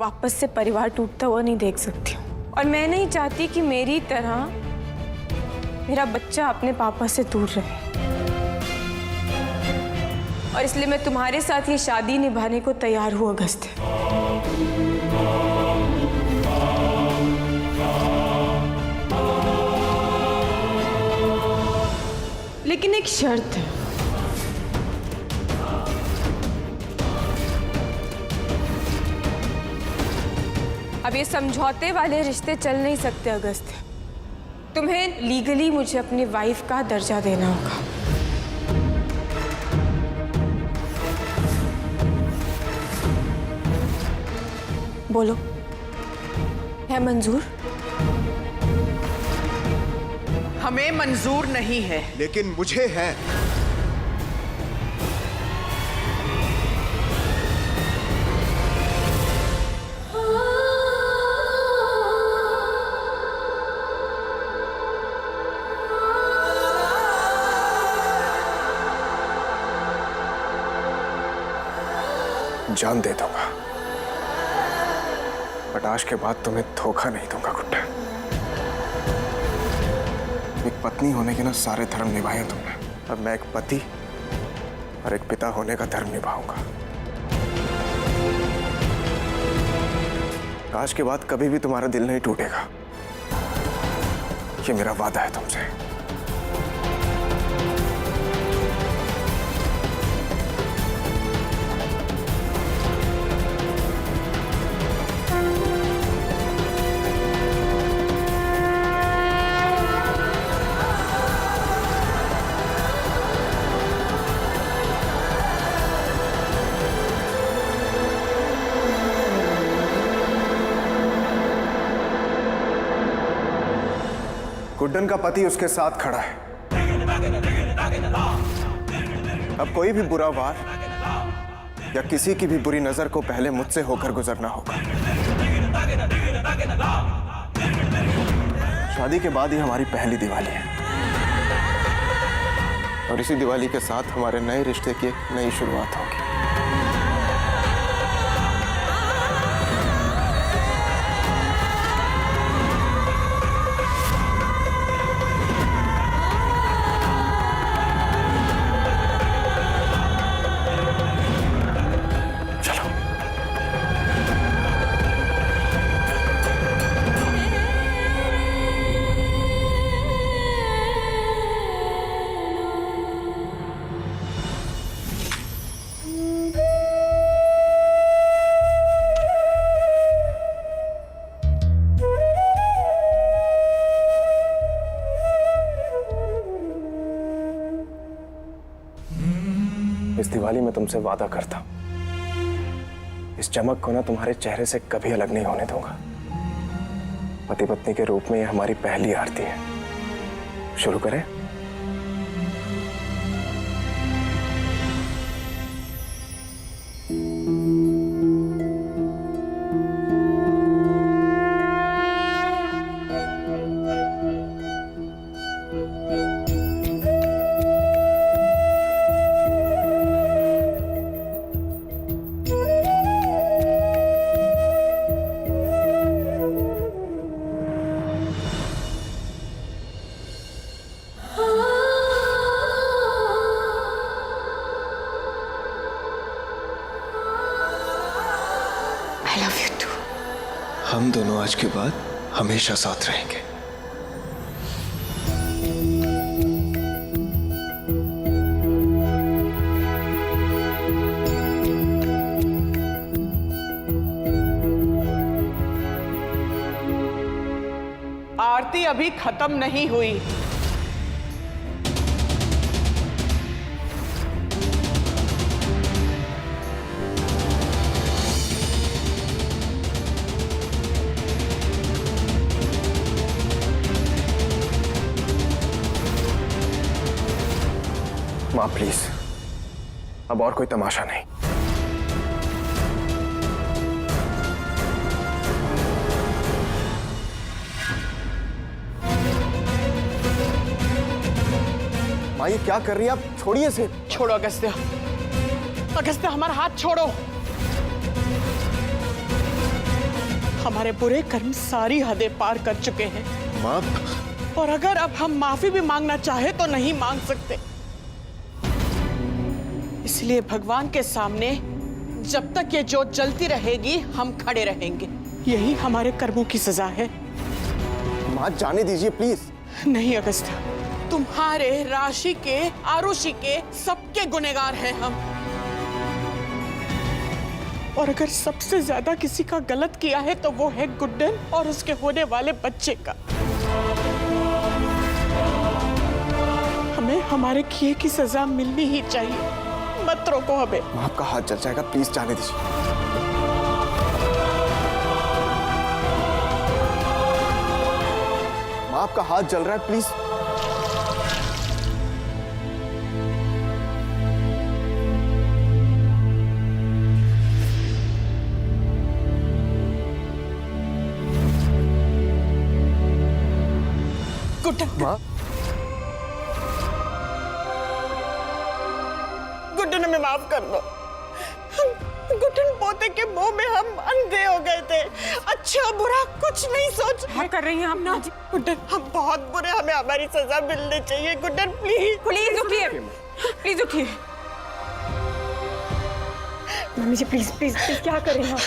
वापस से परिवार टूटता हुआ नहीं देख सकती हूँ। और मैं नहीं चाहती कि मेरी तरह मेरा बच्चा अपने पापा से दूर रहे। और इसलिए मैं तुम्हारे साथ ये शादी निभाने को तैयार हूँ अगस्त्य। लेकिन एक शर्त है। अब ये समझौते वाले रिश्ते चल नहीं सकते अगस्त्य। तुम्हें लीगली मुझे अपनी वाइफ का दर्जा देना होगा। बोलो, है मंजूर? हमें मंजूर नहीं है, लेकिन मुझे है। जान दे दूंगा, बट आज के बाद तुम्हें धोखा नहीं दूंगा गुड्डा। एक पत्नी होने के ना सारे धर्म निभाए हैं तुमने। अब मैं एक पति और एक पिता होने का धर्म निभाऊंगा। आज के बाद कभी भी तुम्हारा दिल नहीं टूटेगा, ये मेरा वादा है तुमसे। गुड्डन का पति उसके साथ खड़ा है। अब कोई भी बुरा वार या किसी की भी बुरी नजर को पहले मुझसे होकर गुजरना होगा। शादी के बाद ही हमारी पहली दिवाली है और इसी दिवाली के साथ हमारे नए रिश्ते की एक नई शुरुआत होगी। इस दिवाली में तुमसे वादा करता हूं, इस चमक को ना तुम्हारे चेहरे से कभी अलग नहीं होने दूंगा। पति पत्नी के रूप में ये हमारी पहली आरती है। शुरू करें? I love you too. हम दोनों आज के बाद हमेशा साथ रहेंगे। आरती अभी खत्म नहीं हुई। माँ प्लीज, अब और कोई तमाशा नहीं। माँ ये क्या कर रही है आप? छोड़िए इसे। छोड़ो अगस्त्य, अगस्त्य हमारा हाथ छोड़ो। हमारे बुरे कर्म सारी हदें पार कर चुके हैं माँ, और अगर अब हम माफी भी मांगना चाहे तो नहीं मांग सकते। इसलिए भगवान के सामने जब तक ये जोत जलती रहेगी हम खड़े रहेंगे। यही हमारे कर्मों की सजा है। माँ जाने दीजिए प्लीज। नहीं अगस्त्य, तुम्हारे, राशि के, आरुषि के, सबके गुनहगार हैं हम। और अगर सबसे ज्यादा किसी का गलत किया है तो वो है गुड्डन और उसके होने वाले बच्चे का। हमें हमारे किए की सजा मिलनी ही चाहिए। मत रोको हमें। माँ आपका हाथ जल जाएगा, प्लीज जाने दीजिए। माँ आपका हाथ जल रहा है, प्लीज। गुड्डन, माँ, गुड्डन हमें माफ कर दो। गुड्डन पोते के मोह में हम अंधे हो गए थे। अच्छा बुरा कुछ नहीं सोच। क्या कर रही हैं आप? ना गुड्डन, हम बहुत बुरे, हमें हमारी सजा मिलनी चाहिए। गुड्डन प्लीज। प्लीज उठिए, प्लीज उठिए। Mummy ji please please please, क्या कर रही हैं आप?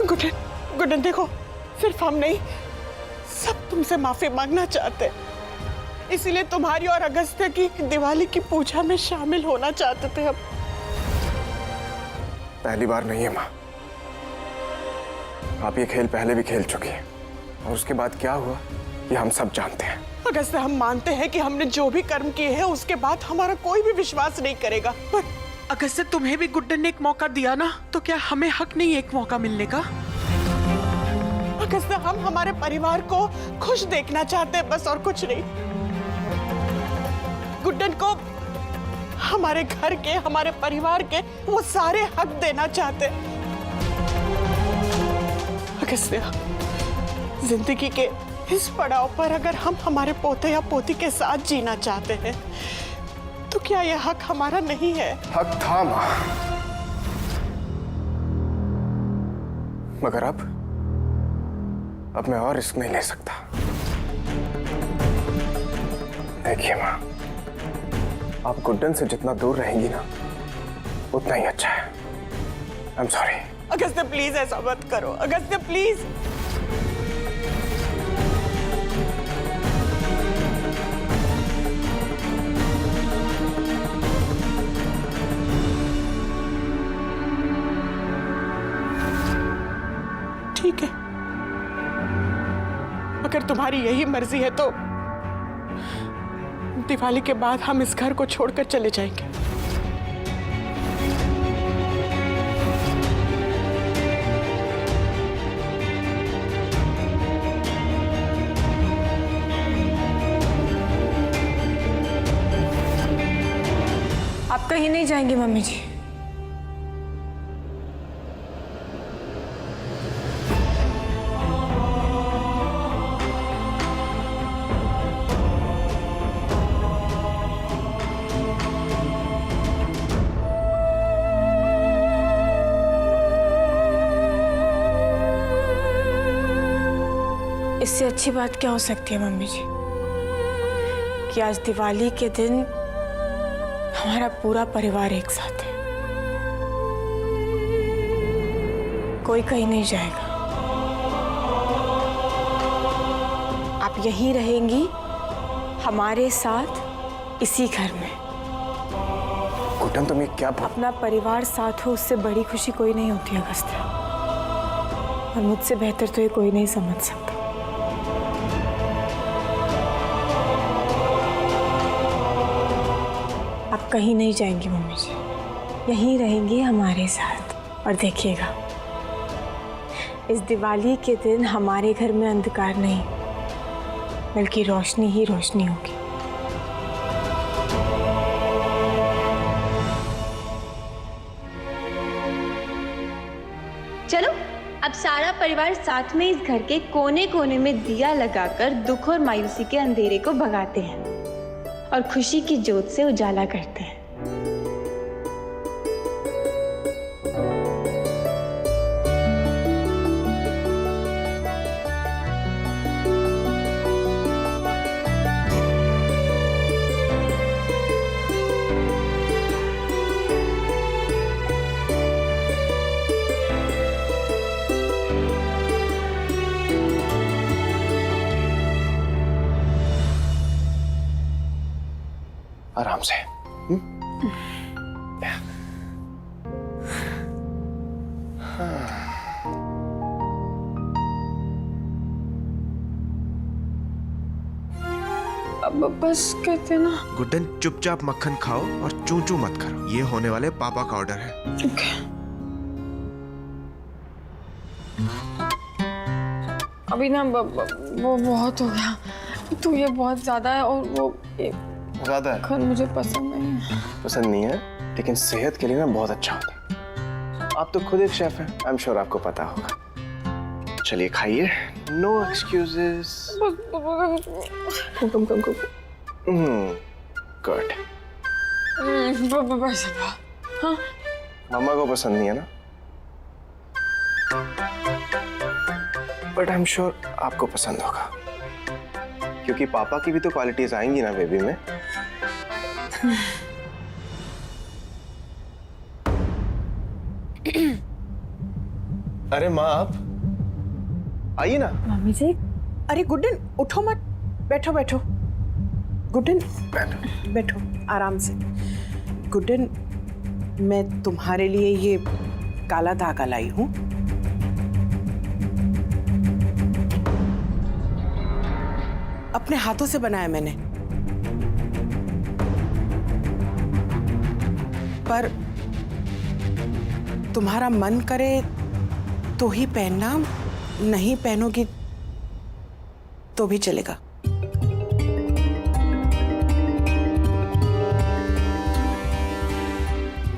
गुड्डन, गुड्डन देखो, सिर्फ हम नहीं, सब तुमसे माफी मांगना चाहते हैं। इसीलिए तुम्हारी और अगस्त्य की दिवाली की पूजा में शामिल होना चाहते थे हम। पहली बार नहीं है माँ, आप ये खेल पहले भी खेल चुकी हैं और उसके बाद क्या हुआ ये हम सब जानते हैं। अगस्त्य, हम मानते हैं कि हमने जो भी कर्म किए हैं उसके बाद हमारा कोई भी विश्वास नहीं करेगा, पर अगस्त्य तुम्हें भी गुड्डन ने एक मौका दिया ना, तो क्या हमें हक नहीं एक मौका मिलने का? अगस्त्य, हम हमारे परिवार को खुश देखना चाहते हैं बस, और कुछ नहीं। गुड्डन को हमारे घर के, हमारे परिवार के वो सारे हक देना चाहते हैं। अगस्त्य, जिंदगी के इस पड़ाव पर अगर हम हमारे पोते या पोती के साथ जीना चाहते हैं तो क्या यह हक हमारा नहीं है? हक था माँ, मगर अब मैं और रिस्क नहीं ले सकता। देखिए माँ, आप गुड्डन से जितना दूर रहेंगी ना उतना ही अच्छा है। I am sorry. Agastya please ऐसा मत करो। अगस्त्य प्लीज। ठीक है, अगर तुम्हारी यही मर्जी है तो दिवाली के बाद हम इस घर को छोड़कर चले जाएंगे। आप कहीं नहीं जाएंगी मम्मी जी? इससे अच्छी बात क्या हो सकती है मम्मी जी कि आज दिवाली के दिन हमारा पूरा परिवार एक साथ है। कोई कहीं नहीं जाएगा। आप यहीं रहेंगी हमारे साथ इसी घर में। गुड्डन तुम ये क्या अपना परिवार साथ हो उससे बड़ी खुशी कोई नहीं होती अगस्त्य, और मुझसे बेहतर तो ये कोई नहीं समझ सकता। आप कहीं नहीं जाएंगी मम्मी जी, यहीं रहेंगी हमारे साथ। और देखिएगा, इस दिवाली के दिन हमारे घर में अंधकार नहीं बल्कि रोशनी ही रोशनी होगी। चलो अब सारा परिवार साथ में इस घर के कोने कोने में दिया लगाकर दुख और मायूसी के अंधेरे को भगाते हैं और खुशी की ज्योत से उजाला करते हैं। आराम से। अब बस कहते ना। गुड्डन चुपचाप मक्खन खाओ और चू चू मत करो, ये होने वाले पापा का ऑर्डर है। अभी ना वो बहुत हो गया, तो ये बहुत ज्यादा है और वो ज्यादा है मक्खन मुझे पसंद नहीं है। पसंद नहीं है, लेकिन सेहत के लिए ना बहुत अच्छा होता है। आप तो खुद एक शेफ हैं, आई एम श्योर आपको पता होगा। चलिए खाइए, नो एक्सक्यूजेस। गुड। हाँ मम्मा को पसंद नहीं है ना, बट आई एम श्योर आपको पसंद होगा, क्योंकि पापा की भी तो क्वालिटीज आएंगी ना बेबी में। अरे माँ, आप आइए ना। मम्मी जी। अरे गुड्डन उठो मत, बैठो बैठो। गुड्डन बैठो आराम से। गुड्डन, मैं तुम्हारे लिए ये काला धागा लाई हूं। अपने हाथों से बनाया मैंने, पर तुम्हारा मन करे तो ही पहनना, नहीं पहनोगी तो भी चलेगा।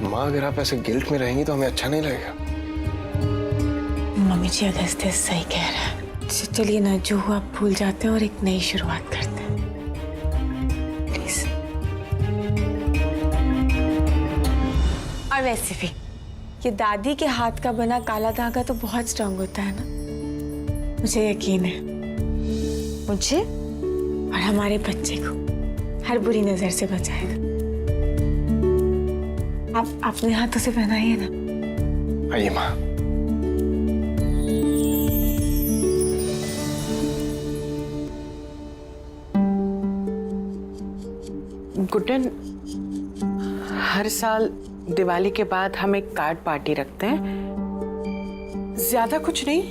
माँ, अगर आप ऐसे गिल्ट में रहेंगी तो हमें अच्छा नहीं लगेगा। मम्मी जी अगस्त्य सही कह रहा है। चलिए ना, जो हुआ आप भूल जाते हैं और एक नई शुरुआत करते हैं, प्लीज। और वैसे भी ये दादी के हाथ का बना काला धागा तो बहुत स्ट्रांग होता है ना, मुझे यकीन है मुझे और हमारे बच्चे को हर बुरी नजर से बचाएगा। आप अपने हाथों से पहनाइए ना। आइए माँ। गुड्डन, हर साल दिवाली के बाद हम एक कार्ड पार्टी रखते हैं। ज्यादा कुछ नहीं,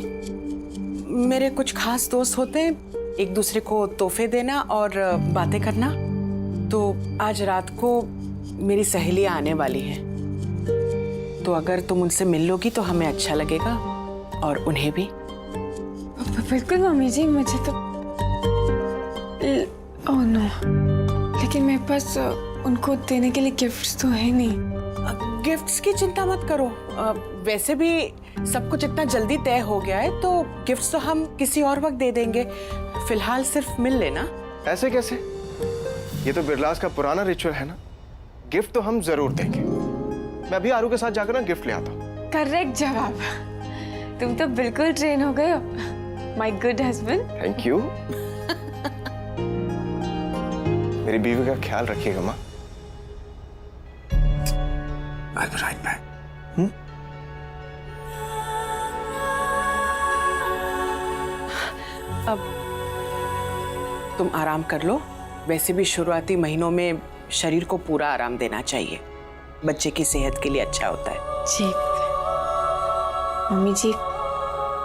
मेरे कुछ खास दोस्त होते हैं, एक दूसरे को तोहफे देना और बातें करना। तो आज रात को मेरी सहेलियां आने वाली हैं, तो अगर तुम उनसे मिल लोगी तो हमें अच्छा लगेगा और उन्हें भी। बिल्कुल मम्मी जी, मुझे तो ओह नो, लेकिन मेरे पास उनको देने के लिए गिफ्ट्स तो है नहीं। गिफ्ट्स की चिंता मत करो, वैसे भी सब कुछ इतना जल्दी तय हो गया है, तो गिफ्ट्स तो हम किसी और वक्त दे देंगे। फिलहाल सिर्फ मिल लेना। ऐसे कैसे? ये तो बिरलास का पुराना रिचुअल है ना। गिफ्ट तो हम जरूर देंगे। मैं अभी आरू के साथ जाकर ना गिफ्ट ले आता हूँ। करेक्ट जवाब। तुम तो बिल्कुल ट्रेन हो गए हो, my good husband. Thank you. मेरी बीवी का ख्याल रखिएगा माँ। I'll be right back. अब तुम आराम कर लो। वैसे भी शुरुआती महीनों में शरीर को पूरा आराम देना चाहिए, बच्चे की सेहत के लिए अच्छा होता है। जी मम्मी जी,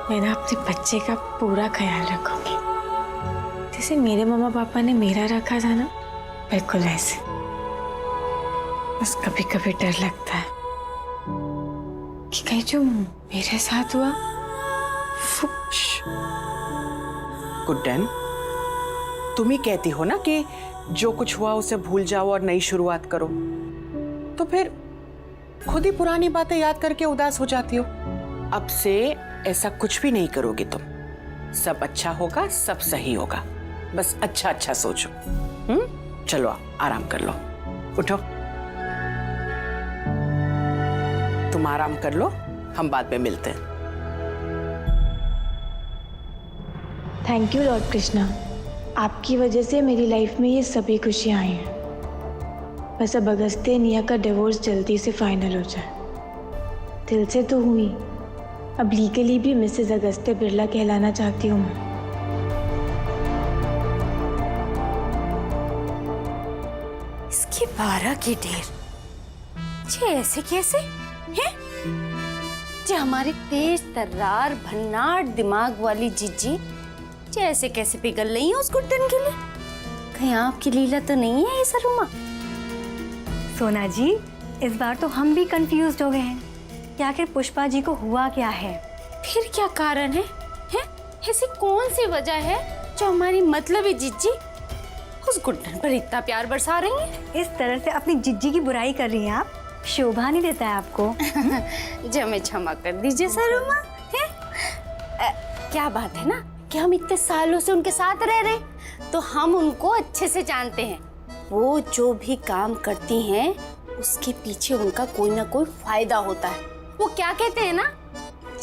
मैं ना अपने बच्चे का पूरा ख्याल रखूंगी, जैसे मेरे मम्मा पापा ने मेरा रखा था ना, बिल्कुल वैसे। बस कभी कभी डर लगता है कि कहीं जो मेरे साथ हुआ वो। गुड्डन, तुम ही कहती हो ना कि जो कुछ हुआ उसे भूल जाओ और नई शुरुआत करो, तो फिर खुद ही पुरानी बातें याद करके उदास हो जाती हो। अब से ऐसा कुछ भी नहीं करोगी तुम। सब अच्छा होगा, सब सही होगा, बस अच्छा अच्छा सोचो। चलो आराम कर लो, उठो। तुम आराम कर लो, हम बाद में मिलते हैं। थैंक यू लॉर्ड कृष्णा, आपकी वजह से मेरी लाइफ में ये सभी खुशियाँ आई हैं। बस अब अगस्त्य निया का डिवोर्स जल्दी से फाइनल हो जाए। दिल से तो हुई, अब लीगली भी मिसेस अगस्त्य बिरला कहलाना चाहती हूँ मैं। इसकी 12 की ढेर। जे ऐसे कैसे हैं? जे हमारी तेज तर्रार भन्नाट दिमाग वाली जीजी जे ऐसे कैसे पिघल रही है उस गुड्डन के लिए? कहीं आपकी लीला तो नहीं है ये सरुमा? सोना जी, इस बार तो हम भी कंफ्यूज हो गए हैं कि आखिर पुष्पा जी को हुआ क्या है। फिर क्या कारण है? ऐसी कौन सी वजह है जो हमारी मतलबी जीजी उस गुड्डन पर इतना प्यार बरसा रही है? इस तरह से अपनी जिज्जी की बुराई कर रही हैं आप, शोभा नहीं देता है आपको। जी हमें क्षमा कर दीजिए सरुमा। क्या बात है ना कि हम इतने सालों से उनके साथ रह रहे, तो हम उनको अच्छे से जानते हैं। वो जो भी काम करती हैं उसके पीछे उनका कोई ना कोई फायदा होता है। वो क्या कहते हैं ना,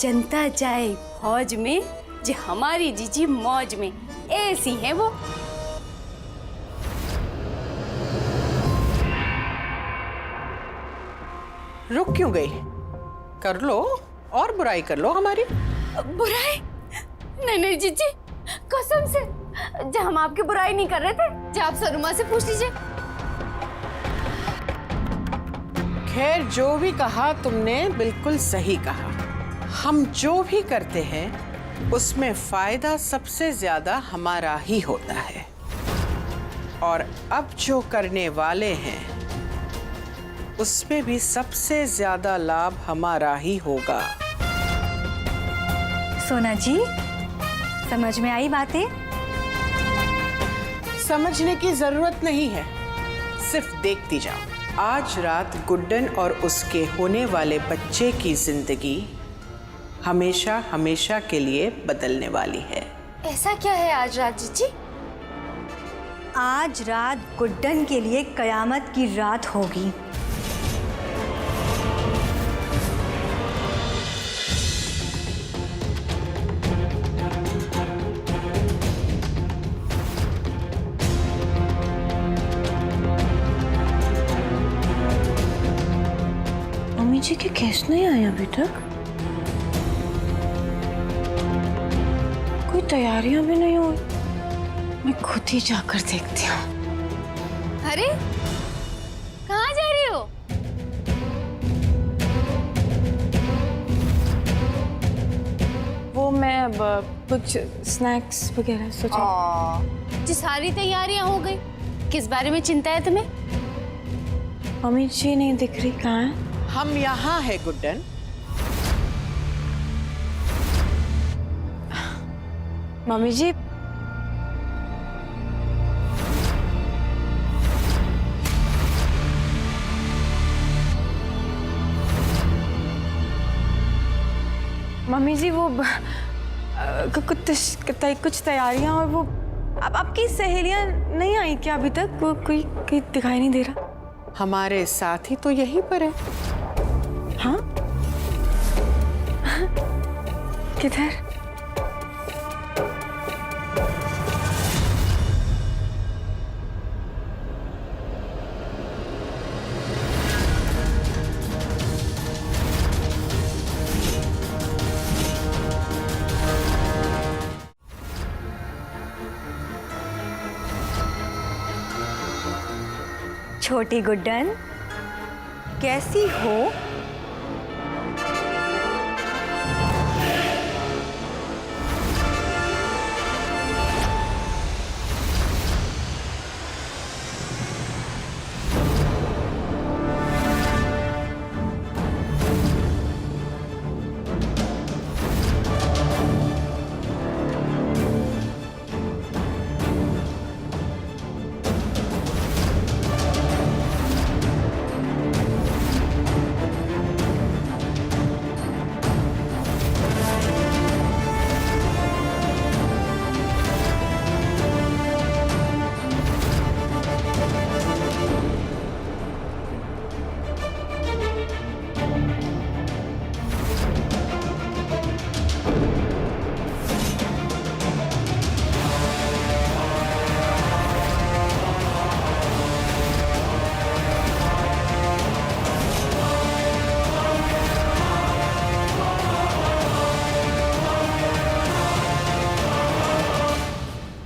जनता जाए फौज में, जो हमारी जीजी मौज में, ऐसी है वो। रुक क्यों गई? कर लो और बुराई कर लो हमारी। बुराई? नहीं जीजी, कसम से जब हम आपकी बुराई नहीं कर रहे थे। जब आप सरुमा से पूछ लीजिए। खैर, जो भी कहा तुमने बिल्कुल सही कहा। हम जो भी करते हैं उसमें फायदा सबसे ज्यादा हमारा ही होता है, और अब जो करने वाले हैं उसमें भी सबसे ज्यादा लाभ हमारा ही होगा। सोना जी, समझ में आई बातें? समझने की जरूरत नहीं है, सिर्फ देखती जाओ। आज रात गुड्डन और उसके होने वाले बच्चे की जिंदगी हमेशा हमेशा के लिए बदलने वाली है। ऐसा क्या है आज रात जीजी? आज रात गुड्डन के लिए कयामत की रात होगी। मम्मी जी के केस नहीं आए अभी तक? कोई तैयारियां भी नहीं हुई। मैं खुद ही जाकर देखती हूँ। अरे कहाँ जा रही हो? वो मैं अब कुछ स्नैक्स वगैरह सोचा। जी सारी तैयारियां हो गई, किस बारे में चिंता है तुम्हें? मम्मी जी नहीं दिख रही, कहाँ है? हम यहाँ है गुड्डन। मम्मी जी, मम्मी जी वो कुछ तैयारियां, और वो अब आपकी सहेलियां नहीं आई क्या अभी तक? वो कोई दिखाई नहीं दे रहा। हमारे साथी तो यहीं पर है। हाँ? किधर? छोटी गुड्डन, कैसी हो?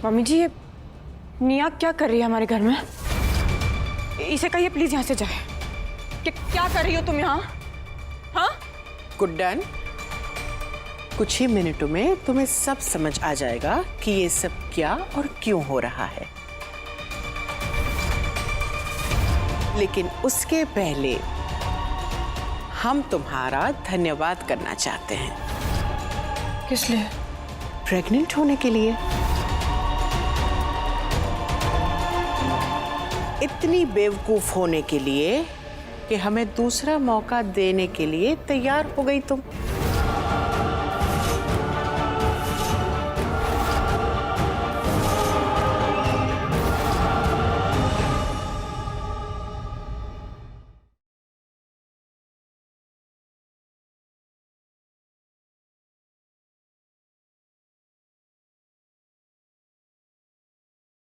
मम्मी जी, ये निया क्या कर रही है हमारे घर में? इसे कहिए प्लीज यहाँ से जाए। क्या कर रही हो तुम यहाँ? हाँ? गुड्डन, कुछ ही मिनटों में तुम्हें सब समझ आ जाएगा कि ये सब क्या और क्यों हो रहा है। लेकिन उसके पहले हम तुम्हारा धन्यवाद करना चाहते हैं। किस लिए? प्रेग्नेंट होने के लिए। इतनी बेवकूफ होने के लिए कि हमें दूसरा मौका देने के लिए तैयार हो गई तुम।